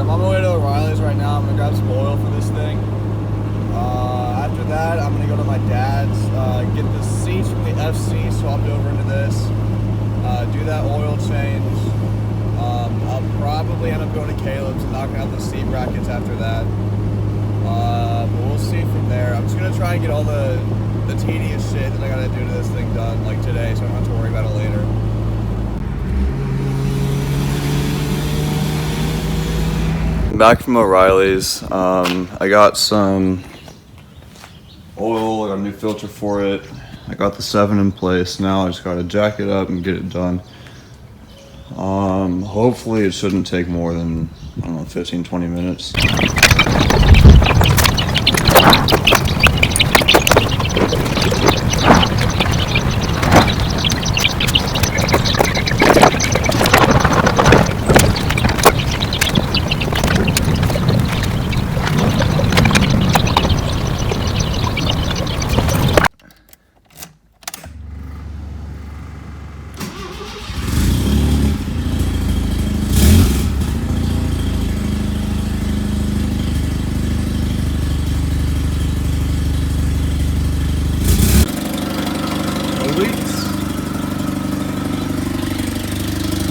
I'm on my way to O'Reilly's right now. I'm gonna grab some oil for this thing. After that, I'm gonna go to my dad's, get the seats from the FC swapped over into this, do that oil change. I'll probably end up going to Caleb's and knocking out the seat brackets after that. But we'll see from there. I'm just gonna try and get all the tedious shit that I gotta do to this thing done like today, so I don't have to worry about it later. Back from O'Reilly's. I got some oil, I got a new filter for it. I got the 7 in place. Now I just gotta jack it up and get it done. Hopefully it shouldn't take more than, I don't know, 15-20 minutes.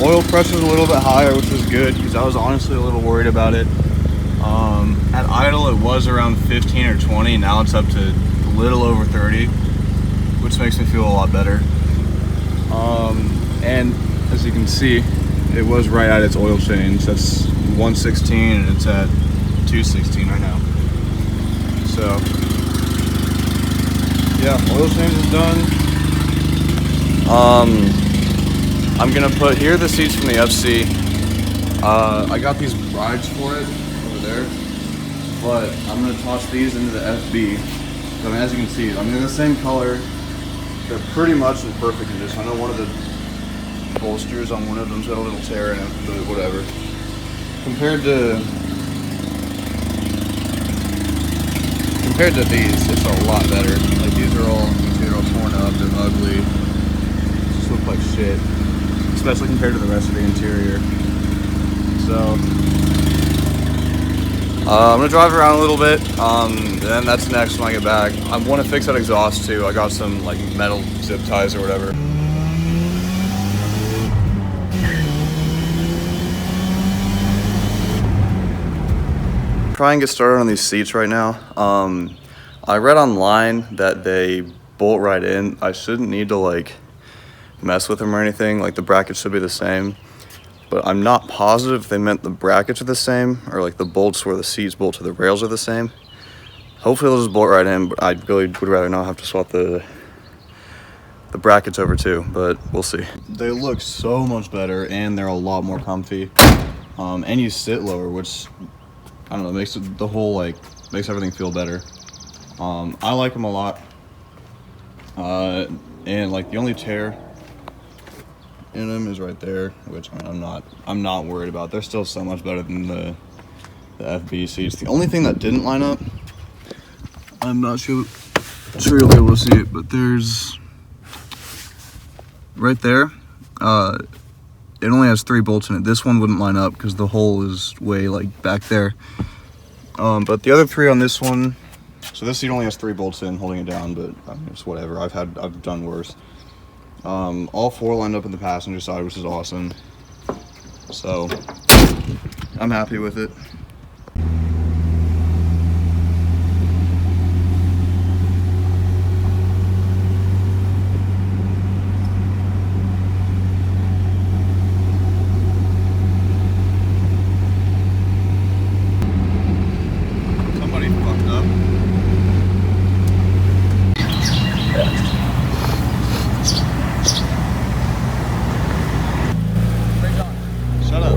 Oil pressure's a little bit higher, which is good because I was honestly a little worried about it. At idle it was around 15 or 20, now it's up to a little over 30, which makes me feel a lot better. And as you can see, it was right at its oil change. That's 116 and it's at 216 right now. So yeah, oil change is done. I'm gonna put here the seats from the FC. I got these rides for it over there, but I'm gonna toss these into the FB. So, I mean, as you can see, I mean, they're the same color. They're pretty much in perfect condition. I know one of the bolsters on one of them's got a little tear in it, but whatever. Compared to these, it's a lot better. Like these are all torn up, they're ugly. They just look like shit. Especially compared to the rest of the interior. So I'm gonna drive around a little bit, then that's next when I get back. I want to fix that exhaust too. I got some like metal zip ties or whatever. Try and get started on these seats right now. I read online that they bolt right in. I shouldn't need to like mess with them or anything. Like the brackets should be the same, but I'm not positive if they meant the brackets are the same or like the bolts where the seats bolt to the rails are the same. Hopefully they'll just bolt right in, but I really would rather not have to swap the brackets over too, but we'll see. They look so much better and they're a lot more comfy. And you sit lower, which I don't know, makes it the whole like makes everything feel better. I like them a lot. And like the only tear in them is right there, which I mean, I'm not worried about. They're still so much better than the FB seats. The only thing that didn't line up, I'm not sure you'll be able to see it, but there's right there. It only has 3 bolts in it. This one wouldn't line up because the hole is way like back there. But the other 3 on this one. So this seat only has 3 bolts in, holding it down, but I mean, it's whatever. I've done worse. All 4 lined up in the passenger side, which is awesome. So I'm happy with it. Somebody fucked up. Shut up.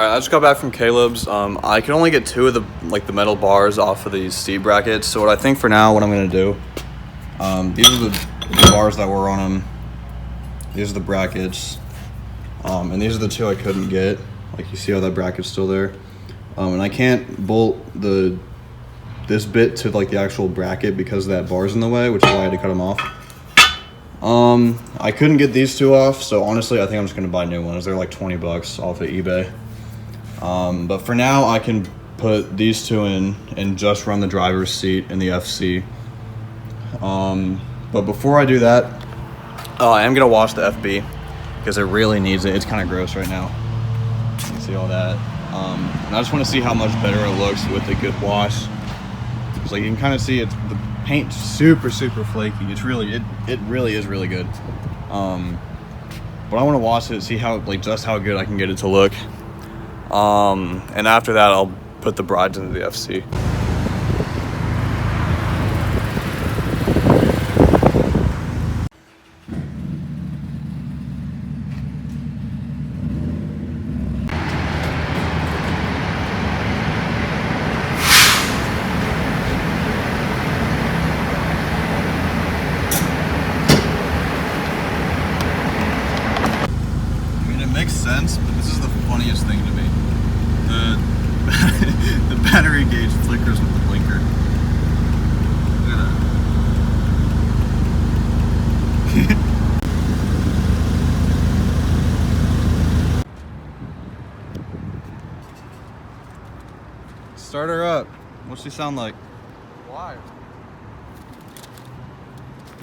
All right, I just got back from Caleb's. I can only get 2 of the metal bars off of these seat brackets. So what I think for now, what I'm gonna do, these are the bars that were on them. These are the brackets, and these are the 2 I couldn't get. Like you see how that bracket's still there, and I can't bolt this bit to like the actual bracket because that bar's in the way, which is why I had to cut them off. I couldn't get these 2 off, so honestly, I think I'm just gonna buy new ones. They're like 20 bucks off of eBay. But for now, I can put these 2 in and just run the driver's seat in the FC. But before I do that, I am gonna wash the FB because it really needs it. It's kind of gross right now. You can see all that. And I just want to see how much better it looks with a good wash. Because like you can kind of see the paint's super flaky. It's really it really is really good. But I want to wash it, see how just how good I can get it to look. And after that, I'll put the brides into the FC. Makes sense, but this is the funniest thing to me. The battery gauge flickers with the blinker. Look at that. Start her up. What's she sound like? Why?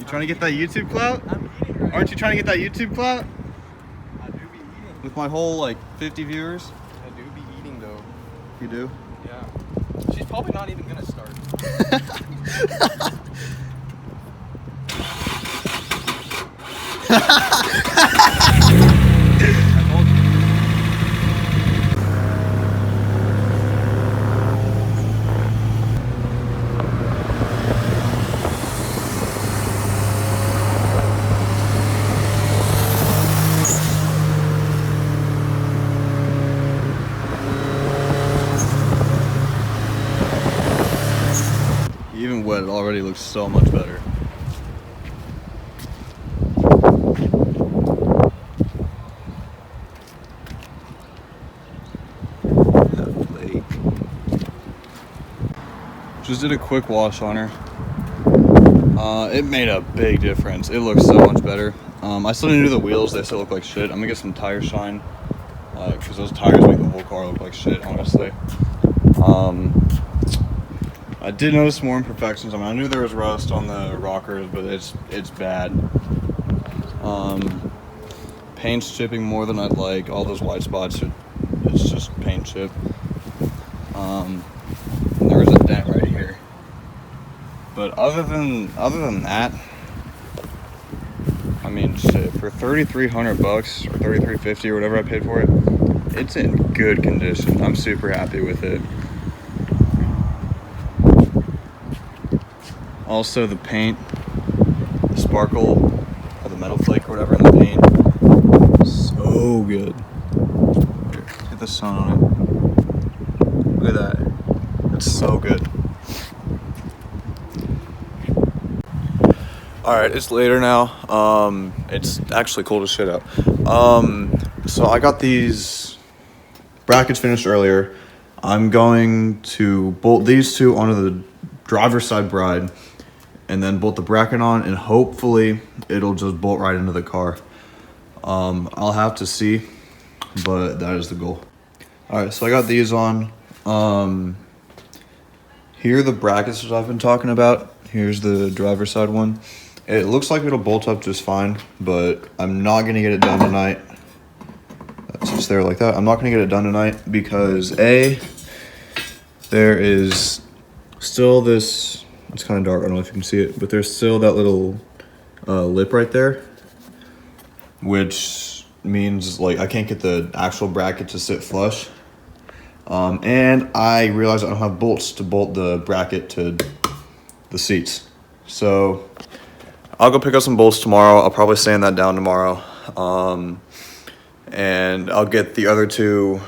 You trying to get that YouTube clout? I'm eating right. Aren't you trying to get that YouTube clout? I do be eating. With my whole 50 viewers? I do be eating though. You do? Yeah. She's probably not even gonna start. I told you. Even wet, it already looks so much better. Just did a quick wash on her. It made a big difference. It looks so much better. I still need to do the wheels. They still look like shit. I'm gonna get some tire shine because those tires make the whole car look like shit, honestly. I did notice more imperfections. I knew there was rust on the rockers, but it's bad. Paint's chipping more than I'd like. All those white spots, it's just paint chip. There was a dent right here. But other than that, I mean, shit, for $3,300 or $3,350 or whatever I paid for it, it's in good condition. I'm super happy with it. Also, the paint, the sparkle, or the metal flake or whatever in the paint, so good. Here, get the sun on it. Look at that. It's so good. Alright, it's later now. It's actually cold as shit out. So I got these brackets finished earlier. I'm going to bolt these 2 onto the driver's side bride and then bolt the bracket on, and hopefully it'll just bolt right into the car. I'll have to see, but that is the goal. Alright, so I got these on. Here are the brackets that I've been talking about. Here's the driver's side one. It looks like it'll bolt up just fine, but I'm not gonna get it done tonight. That's just there like that. I'm not gonna get it done tonight because there is still this, it's kind of dark, I don't know if you can see it, but there's still that little lip right there, which means I can't get the actual bracket to sit flush. And I realized I don't have bolts to bolt the bracket to the seats. So I'll go pick up some bolts tomorrow. I'll probably sand that down tomorrow. And I'll get the other 2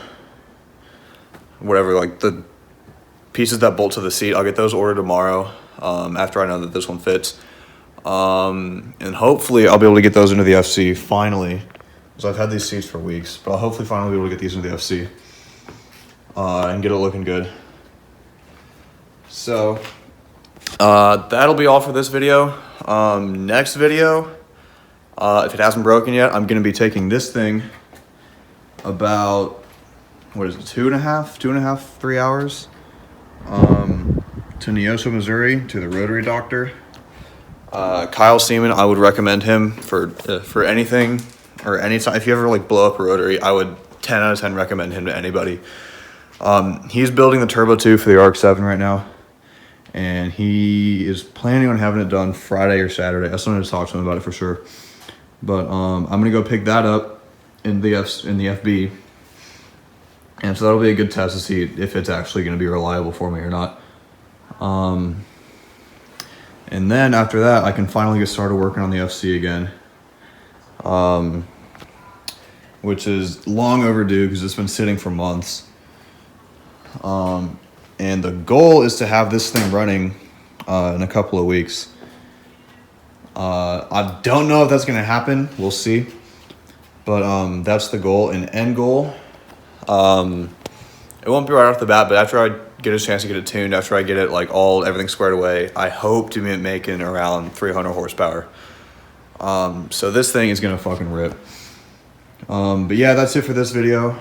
whatever, like the pieces that bolt to the seat, I'll get those ordered tomorrow, after I know that this one fits. And hopefully I'll be able to get those into the FC finally, because I've had these seats for weeks, but I'll hopefully finally be able to get these into the FC, and get it looking good. So, that'll be all for this video. Next video, if it hasn't broken yet, I'm going to be taking this thing about, what is it, 2.5, 3 hours, to Neosho, Missouri, to the Rotary Doctor. Kyle Seaman, I would recommend him for anything or anytime. If you ever like blow up a rotary, I would 10 out of 10 recommend him to anybody. He's building the Turbo 2 for the ARC-7 right now, and he is planning on having it done Friday or Saturday. I still need to talk to him about it for sure. But I'm gonna go pick that up in the FB, and so that'll be a good test to see if it's actually gonna be reliable for me or not. And then after that, I can finally get started working on the FC again, which is long overdue because it's been sitting for months. And the goal is to have this thing running in a couple of weeks. I don't know if that's going to happen. We'll see. But that's the goal. An end goal. It won't be right off the bat, but after I get a chance to get it tuned, after I get it like everything squared away, I hope to be making around 300 horsepower. So this thing is gonna fucking rip. But yeah, that's it for this video.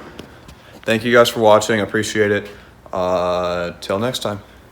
Thank you guys for watching. I appreciate it. Till next time.